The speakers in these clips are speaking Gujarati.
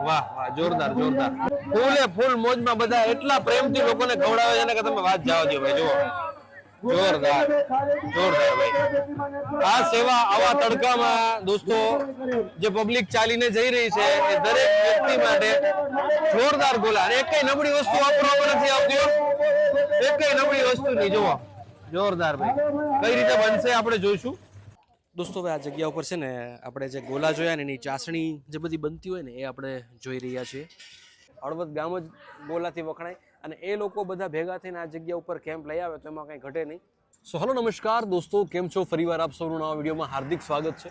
વાહ વાહ, જોરદાર જોરદાર, ફૂલે ફૂલ મોજમાં બધા એટલા પ્રેમથી લોકોને ખવડાવે છે ને કે તમે વાત જવા દો ભાઈ. જુઓ, જોરદાર જોરદાર ભાઈ. આ સેવા આવા તડકામાં દોસ્તો જે પબ્લિક ચાલીને જઈ રહી છે એ દરેક વ્યક્તિ માટે જોરદાર ગોલા. અને એકઈ નબળી વસ્તુ વાપરવામાં નથી આવતી, એકઈ નબળી વસ્તુ નહીં. જુઓ, જોરદાર ભાઈ. કઈ રીતે બનશે આપણે જોઈશું દોસ્તો. હવે આ જગ્યા ઉપર છે ને આપણે જે ગોલા જોયા ને એની ચાસણી જે બધી બનતી હોય ને એ આપણે જોઈ રહ્યા છીએ. હળવદ ગામ જ ગોલાથી વખણાય અને એ લોકો બધા ભેગા થઈને આ જગ્યા ઉપર કેમ્પ લઈ આવે તો એમાં કંઈ ઘટે નહીં. સો હેલો નમસ્કાર દોસ્તો, કેમ છો? ફરીવાર આપ સૌનું નવા વિડીયોમાં હાર્દિક સ્વાગત છે.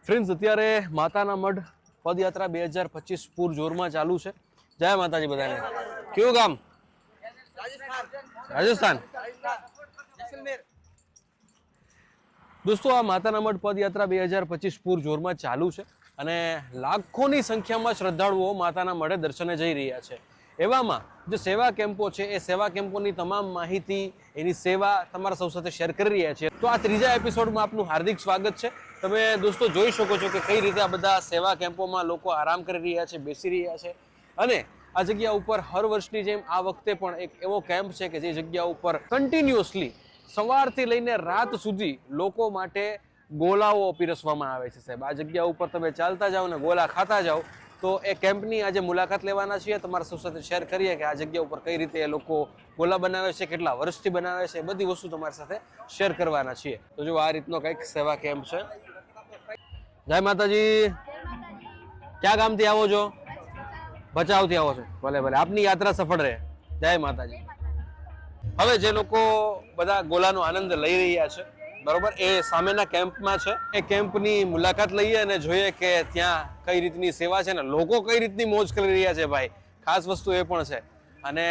ફ્રેન્ડ્સ, અત્યારે માતાના મઢ પદયાત્રા 2025 પૂર જોરમાં ચાલુ છે. જય માતાજી બધાને. કયું ગામ? રાજસ્થાન. દોસ્તો, આ માતાના મઢ પદયાત્રા 2025 પૂર જોરમાં ચાલુ છે અને લાખોની સંખ્યામાં શ્રદ્ધાળુઓ માતાના મઢે દર્શને જઈ રહ્યા છે. એવામાં જે સેવા કેમ્પો છે એ સેવા કેમ્પોની તમામ માહિતી, એની સેવા તમારા સૌ સાથે શેર કરી રહ્યા છીએ. તો આ ત્રીજા એપિસોડમાં આપનું હાર્દિક સ્વાગત છે. તમે દોસ્તો જોઈ શકો છો કે કઈ રીતે આ બધા સેવા કેમ્પોમાં લોકો આરામ કરી રહ્યા છે, બેસી રહ્યા છે. અને આ જગ્યા ઉપર હર વર્ષની જેમ આ વખતે પણ એક એવો કેમ્પ છે કે જે જગ્યા ઉપર કન્ટિન્યુઅસલી સવારથી લઈને રાત સુધી લોકો માટે ગોલાઓ પીરસવામાં આવે છે. સાહેબ, આ જગ્યા ઉપર તમે ચાલતા જાઓ ને ગોલા ખાતા જાઓ. તો એ કેમ્પની આજે મુલાકાત લેવાના છીએ. તમારા સૌ સાથે શેર કરીએ કે આ જગ્યા ઉપર કઈ રીતે એ લોકો ગોલા બનાવે છે, કેટલા વર્ષથી બનાવે છે, બધી વસ્તુ તમારી સાથે શેર કરવાના છીએ. તો જો આ રીતનો કંઈક સેવા કેમ્પ છે. જય માતાજી. ક્યાં ગામથી આવો છો? ભચાઉથી આવો છો? ભલે ભલે, આપની યાત્રા સફળ રહે. જય માતાજી. હવે જે લોકો બધા ગોલાનો આનંદ લઈ રહ્યા છે બરોબર, એ સામેના કેમ્પમાં છે. એ કેમ્પની મુલાકાત લઈએ અને જોઈએ કે ત્યાં કઈ રીતની સેવા છે ને લોકો કઈ રીતની મોજ કરી રહ્યા છે ભાઈ. ખાસ વસ્તુ એ પણ છે. અને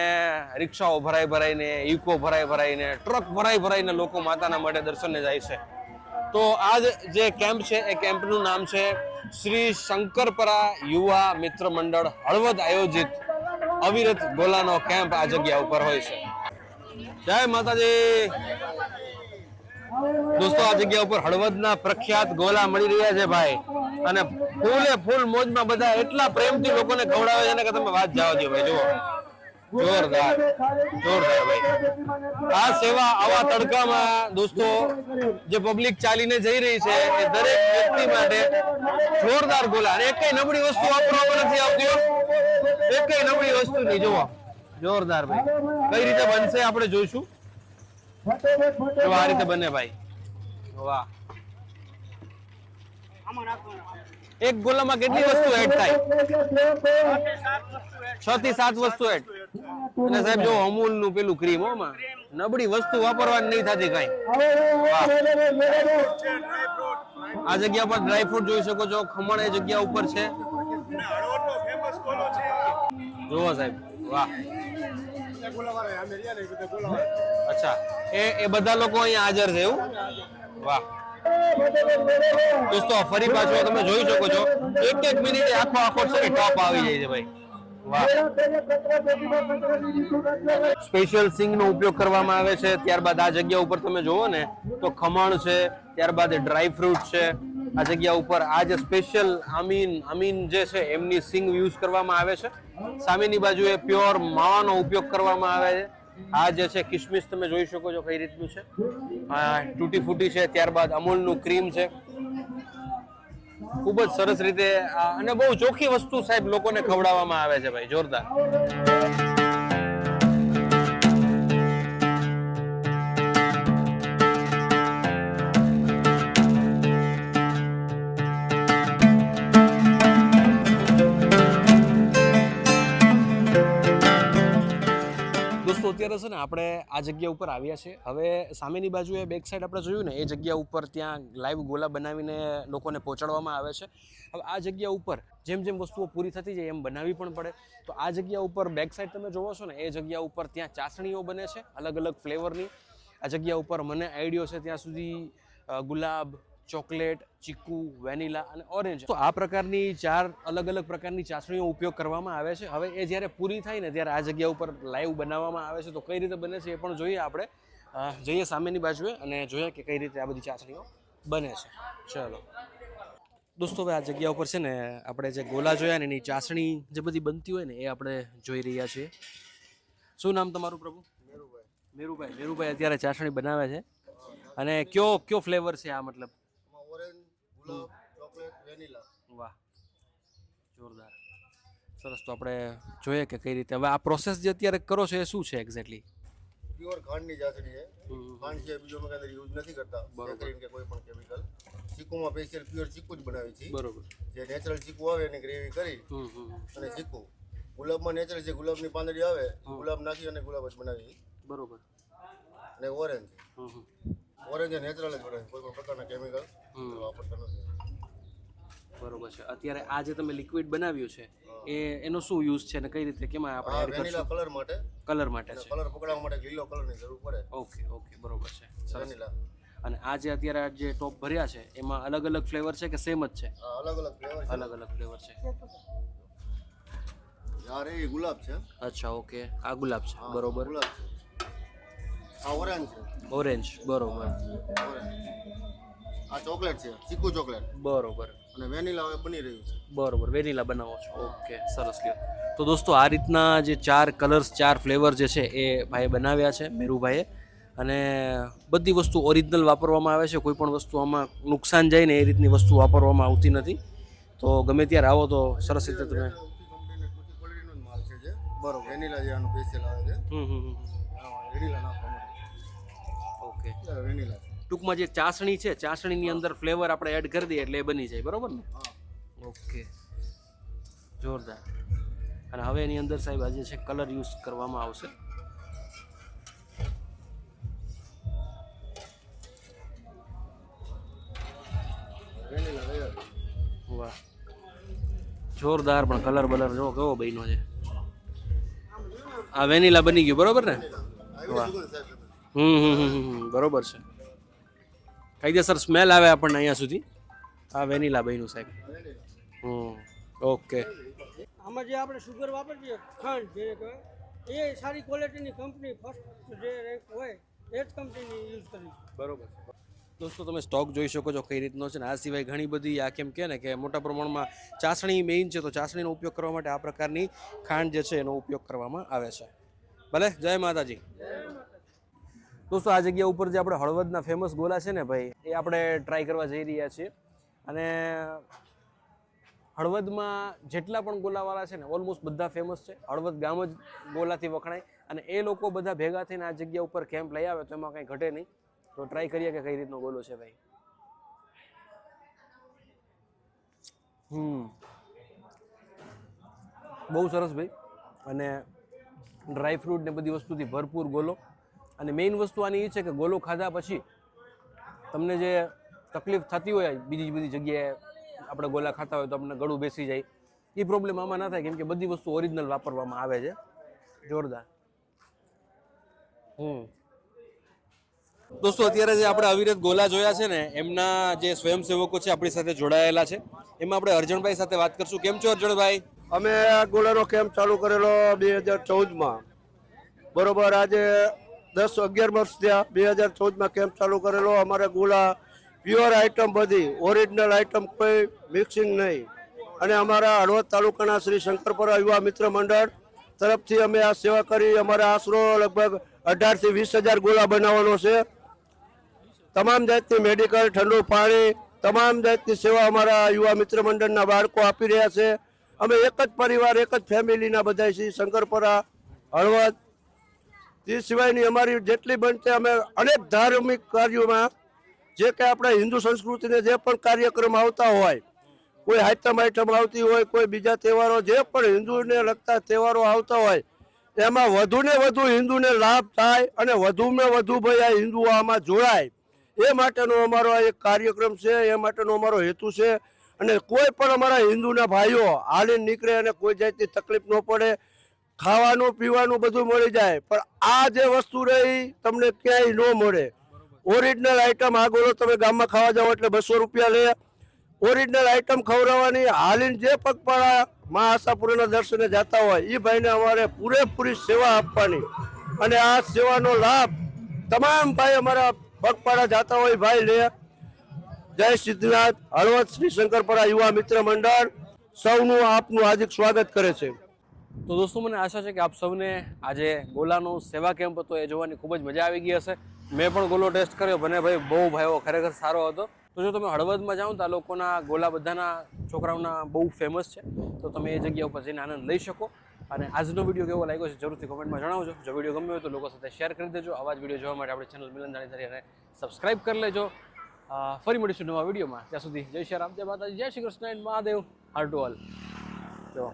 રિક્ષાઓ ભરાઈ ભરાઈને, ઇકો ભરાઈ ભરાઈને, ટ્રક ભરાઈ ભરાઈને લોકો માતાના મઢે દર્શને જાય છે. તો આ જે કેમ્પ છે એ કેમ્પનું નામ છે શ્રી શંકરપરા યુવા મિત્ર મંડળ હળવદ આયોજિત અવિરત ગોલાનો કેમ્પ આ જગ્યા ઉપર હોય છે. જય માતાજી. દોસ્તો, આ જગ્યા ઉપર હળવદના પ્રખ્યાત ગોલા મળી રહ્યા છે ભાઈ. અને ફૂલે ફૂલ મોજમાં બધા એટલા પ્રેમથી લોકોને ખવડાવે છે ને કે તમે વાત જવા દો ભાઈ. જુઓ, જોરદાર જોરદાર ભાઈ. આ સેવા આવા તડકામાં દોસ્તો જે પબ્લિક ચાલીને જઈ રહી છે એ દરેક વ્યક્તિ માટે જોરદાર ગોલા. અને એકઈ નબળી વસ્તુ વાપરવામાં નથી આવતી, એકઈ નબળી વસ્તુ નહીં. જુઓ, જોરદાર ભાઈ. કઈ રીતે બનશે આપણે જોઈશું. જો આ રીતે બને ભાઈ. વાહ. એક ગોલામાં કેટલી વસ્તુ એડ થાય? 6 થી 7 વસ્તુ એડ. અને સાહેબ જો અમૂલ નું પેલું ક્રીમ, હોમાં નબળી વસ્તુ વાપરવાની નહીં થતી કઈ. આ જગ્યા પર ડ્રાયફ્રૂટ જોઈ શકો છો. ખમણ એ જગ્યા ઉપર છે. જુઓ સાહેબ, વાહ. અચ્છા, એ બધા લોકો અહીંયા હાજર છે એવું? વાહ. દોસ્તો, ફરી પાછો તમે જોઈ શકો છો એક મિનિટે આખો છે ને ટોપ આવી જાય છે ભાઈ. વાહ. સ્પેશિયલ સિંગ નો ઉપયોગ કરવામાં આવે છે. ત્યારબાદ આ જગ્યા ઉપર તમે જોવો ને તો ખમણ છે, ત્યારબાદ ડ્રાય ફ્રૂટ છે. આ જગ્યા ઉપર આ જે સ્પેશિયલ અમીન જે છે એમની સિંગ યુઝ કરવામાં આવે છે. સામેની બાજુએ પ્યોર માવાનો ઉપયોગ કરવામાં આવે છે. આ જે છે કિશમિશ તમે જોઈ શકો છો કઈ રીતનું છે. તૂટી ફૂટી છે. ત્યારબાદ અમૂલનું ક્રીમ છે. ખૂબ જ સરસ રીતે અને બહુ ચોખ્ખી વસ્તુ સાહેબ લોકોને ખવડાવવામાં આવે છે ભાઈ. જોરદાર. અત્યારે છે ને આપણે આ જગ્યા ઉપર આવ્યા છે. હવે સામેની બાજુએ બેક સાઈડ આપણે જોયું ને એ જગ્યા ઉપર ત્યાં લાઈવ ગોલા બનાવીને લોકોને પહોંચાડવામાં આવે છે. હવે આ જગ્યા ઉપર જેમ જેમ વસ્તુઓ પૂરી થતી જાય એમ બનાવવી પણ પડે. તો આ જગ્યા ઉપર બેક સાઈડ તમે જોવો છો ને એ જગ્યા ઉપર ત્યાં ચાસણીઓ બને છે અલગ અલગ ફ્લેવરની. આ જગ્યા ઉપર મને આઈડિયો છે ત્યાં સુધી ગુલાબ, ચોકલેટ, ચીકુ, વેનીલા અને ઓરેન્જ. તો આ પ્રકારની 4 અલગ અલગ પ્રકારની ચાસણીઓ ઉપયોગ કરવામાં આવે છે. હવે એ જ્યારે પૂરી થાય ને ત્યારે આ જગ્યા ઉપર લાઈવ બનાવવામાં આવે છે. તો કઈ રીતે બને છે એ પણ જોઈએ આપણે. જઈએ સામેની બાજુએ અને જોઈએ કે કઈ રીતે આ બધી ચાસણીઓ બને છે. ચલો. દોસ્તો હવે આ જગ્યા ઉપર છે ને આપણે જે ગોલા જોયા ને એની ચાસણી જે બધી બનતી હોય ને એ આપણે જોઈ રહ્યા છીએ. શું નામ તમારું પ્રભુ? મેરુભાઈ અત્યારે ચાસણી બનાવે છે. અને કયો ફ્લેવર છે આ? મતલબ ઓરેન્જ, ગુલાબ, ચોકલેટ, વેનીલા. વાહ, જોરદાર, સરસ. તો આપણે જોઈએ કે કઈ રીતે હવે આ પ્રોસેસ જે અત્યારે કરો છો એ શું છે એક્ઝેક્ટલી? પ્યોર ખાંડની ચાસણી છે. ખાંડ છે, બીજો અમે કઈ યુઝ નથી કરતા, સેક્રીન કે કોઈ પણ કેમિકલ. ચીકુમાં સ્પેશિયલ પ્યોર ચીકુ જ બનાવી છે. બરોબર. જે નેચરલ ચીકુ આવે એની ગ્રેવી કરી અને ચીકુ. ગુલાબમાં નેચરલ જે ગુલાબની પાંદડી આવે ગુલાબ નાખી અને ગુલાબ જ બનાવી. બરોબર. અને ઓરેન્જ નેચરલ જ બનાવી, કોઈ પણ પ્રકારના કેમિકલ વાપરતા નથી. બરોબર છે. અત્યારે આ જે તમે લિક્વિડ બનાવ્યું છે એનો શું યુઝ છે અને કઈ રીતે કેમાં આપણે એડ વેનીલા કરશું? કલર માટે. કલર માટે છે. કલર પકડાવવા માટે લીલો કલરની જરૂર પડે. ઓકે, બરોબર છે. વેનીલા. અને આ જે અત્યારે આ જે ટોપ ભર્યા છે એમાં અલગ અલગ ફ્લેવર છે કે સેમ જ છે? અલગ અલગ ફ્લેવર છે. અલગ ફ્લેવર છે. યાર એ ગુલાબ છે. અચ્છા, ઓકે. આ ગુલાબ છે. બરોબર. ગુલાબ છે. આ ઓરેન્જ છે. ઓરેન્જ. બરોબર. આ ચોકલેટ છે, ચીકુ ચોકલેટ. બરોબર. અને વેનીલા હવે બની રહ્યું છે. બરોબર, વેનીલા બનાવો છો. ઓકે, સરસ. લ્યો તો દોસ્તો આ રીતના જે 4 કલર્સ 4 ફ્લેવર જે છે એ ભાઈએ બનાવ્યા છે, મેરુભાઈએ. અને બધી વસ્તુ ઓરિજિનલ વાપરવામાં આવે છે. કોઈ પણ વસ્તુ આમાં નુકસાન જાય ને એ રીતની વસ્તુ વાપરવામાં આવતી નથી. તો ગમે ત્યારે આવો તો સરસ રીતે તમે ક્વોલિટીનો જ માલ છે જે. બરોબર. વેનીલા જે આનું સ્પેશિયલ આવે છે. વેનીલા નાખવામાં. ઓકે. વેનીલા. ટૂંકમાં જે ચાસણી છે ચાસણીની અંદર ફ્લેવર આપણે એડ કરી દઈએ એટલે એ બની જાય. બરોબર ને? ઓકે, જોરદાર. અને હવે એની અંદર સાહેબ આજે છે કલર યુઝ કરવામાં આવશે. વાહ, જોરદાર. પણ કલર બલર જો કેવો બન્યો છે. આ વેનીલા બની ગયું. બરોબર ને? વાહ. બરોબર છે. કાયદેસર સ્મેલ આવે આપણને અહીંયા સુધી. આ વેનીલા બન્યું સાહેબ. ઓકે. આમાં જે આપણે સુગર વાપરીએ ખાંડ જે કહેવાય એ સારી ક્વોલિટીની કંપની ફર્સ્ટ જે રેન્ક હોય એ જ કંપનીની યુઝ કરી. બરોબર. દોસ્તો તમે સ્ટોક જોઈ શકો છો કઈ રીતનો છે ને. આ સિવાય ઘણી બધી આ કેમ કે ને કે મોટા પ્રમાણમાં ચાસણી મેઇન છે તો ચાસણીનો ઉપયોગ કરવા માટે આ પ્રકારની ખાંડ જે છે એનો ઉપયોગ કરવામાં આવે છે. ભલે, જય માતાજી. દોસ્તો આ જગ્યા ઉપર જે આપણે હળવદના ફેમસ ગોલા છે ને ભાઈ એ આપણે ટ્રાય કરવા જઈ રહ્યા છીએ. અને હળવદમાં જેટલા પણ ગોલાવાળા છે ને ઓલમોસ્ટ બધા ફેમસ છે. હળવદ ગામ જ ગોલાથી વખણાય અને એ લોકો બધા ભેગા થઈને આ જગ્યા ઉપર કેમ્પ લઈ આવે તો એમાં કંઈ ઘટે નહીં. તો ટ્રાય કરીએ કે કઈ રીતનો ગોલો છે ભાઈ. બહુ સરસ ભાઈ. અને ડ્રાય ફ્રૂટ ને બધી વસ્તુથી ભરપૂર ગોલો. અને મેઇન વસ્તુ આની એ છે કે ગોલો ખાધા પછી તમને જે તકલીફ થતી હોય બીજી બધી જગ્યાએ આપણે ગોલા ખાતા હોય તો આપણને ગળું બેસી જાય એ પ્રોબ્લેમ આમાં ના થાય કેમ કે બધી વસ્તુ ઓરિજિનલ વાપરવામાં આવે છે. જોરદાર. દોસ્તો અત્યારે જે આપણે અવિરત ગોલા જોયા છે ને એમના જે સ્વયંસેવકો છે આપણી સાથે જોડાયેલા છે. એમાં આપણે અર્જણભાઈ સાથે વાત કરશું. કેમ છો અર્જણભાઈ? અમે આ ગોલાનો કેમ્પ ચાલુ કરેલો 2014માં. બરોબર. આજે 10-11 વર્ષ થયા. 2014માં કેમ્પ ચાલુ કરેલો. અમારા ગોલા પ્યોર આઇટમ બધી ઓરિજિનલ આઇટમ, કોઈ મિક્સિંગ નહીં. અને અમારા હળવદ તાલુકાના શ્રી શંકરપરા યુવા મિત્ર મંડળ તરફથી અમે આ સેવા કરી. અમારા આશરો લગભગ 18,000 થી 20,000 ગોલા બનાવવાનો છે. તમામ જાતની મેડિકલ, ઠંડુ પાણી, તમામ જાતની સેવા અમારા યુવા મિત્ર મંડળના બાળકો આપી રહ્યા છે. અમે એક જ પરિવાર, એક જ ફેમિલીના બધા છીએ. શંકરપરા, હળવદ. તે સિવાયની અમારી જેટલી બનતી અમે અનેક ધાર્મિક કાર્યોમાં જે કે આપણે હિન્દુ સંસ્કૃતિને જે પણ કાર્યક્રમ આવતા હોય, કોઈ આઈટમ આવતી હોય, કોઈ બીજા તહેવારો જે પણ હિન્દુને લગતા તહેવારો આવતા હોય એમાં વધુને વધુ હિન્દુને લાભ થાય અને વધુમાં વધુ ભાઈ આ હિન્દુઓ આમાં જોડાય એ માટેનો અમારો આ એક કાર્યક્રમ છે. એ માટેનો અમારો હેતુ છે. અને કોઈ પણ અમારા હિન્દુના ભાઈઓ હાલીને નીકળે અને કોઈ જાતની તકલીફ ન પડે, ખાવાનું પીવાનું બધું મળી જાય. પણ આ જે વસ્તુ રહી તમને ક્યાંય ન મળે. ઓરિજિનલ આઈટમ આ ગોળો તમે ગામમાં ખાવા જાઓ એટલે 200 રૂપિયા લે. ઓરિજિનલ આઈટમ ખવડાવવાની. હાલીને જે પગપાળા મા આશાપુરાના દર્શને જતા હોય એ ભાઈને અમારે પૂરેપૂરી સેવા આપવાની. અને આ સેવાનો લાભ તમામ ભાઈ અમારા પગપાળા જતા હોય ભાઈ લે. જય સિદ્ધનાથ હળવદ શ્રી શંકરપરા યુવા મિત્ર મંડળ સૌનું આપનું હાર્દિક સ્વાગત કરે છે. તો દોસ્તો મને આશા છે કે આપ સૌને આજે ગોલાનો સેવા કેમ્પ હતો એ જોવાની ખૂબ જ મજા આવી ગઈ હશે. મેં પણ ગોલો ટેસ્ટ કર્યો, મને ભાઈ બહુ ભાવ્યો, ખરેખર સારો હતો. તો જો તમે હળવદમાં જાઓ તો આ લોકોના ગોલા બધાના છોકરાઓના બહુ ફેમસ છે, તો તમે એ જગ્યા ઉપર જઈને આનંદ લઈ શકો. અને આજનો વિડીયો કેવો લાગ્યો છે જરૂરથી કોમેન્ટમાં જણાવજો. જો વિડીયો ગમ્યો હોય તો લોકો સાથે શેર કરી દેજો. આવા જ વિડીયો જોવા માટે આપણી ચેનલ મિલન જાણીધારી અને સબસ્ક્રાઇબ કરી લેજો. ફરી મળીશું નવા વિડીયોમાં. ત્યાં સુધી જય શ્રી રામ, જય માતાજી, જય Shri Krishna and Mahadev, her to all. જો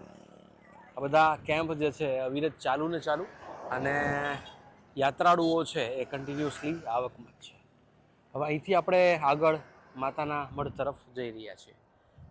આ બધા કેમ્પ જે છે અવિરત ચાલુ ને ચાલુ, અને યાત્રાળુઓ છે એ કન્ટિન્યુઅસલી આવકમાં જ છે. હવે અહીંથી આપણે આગળ માતાના મઢ તરફ જઈ રહ્યા છીએ.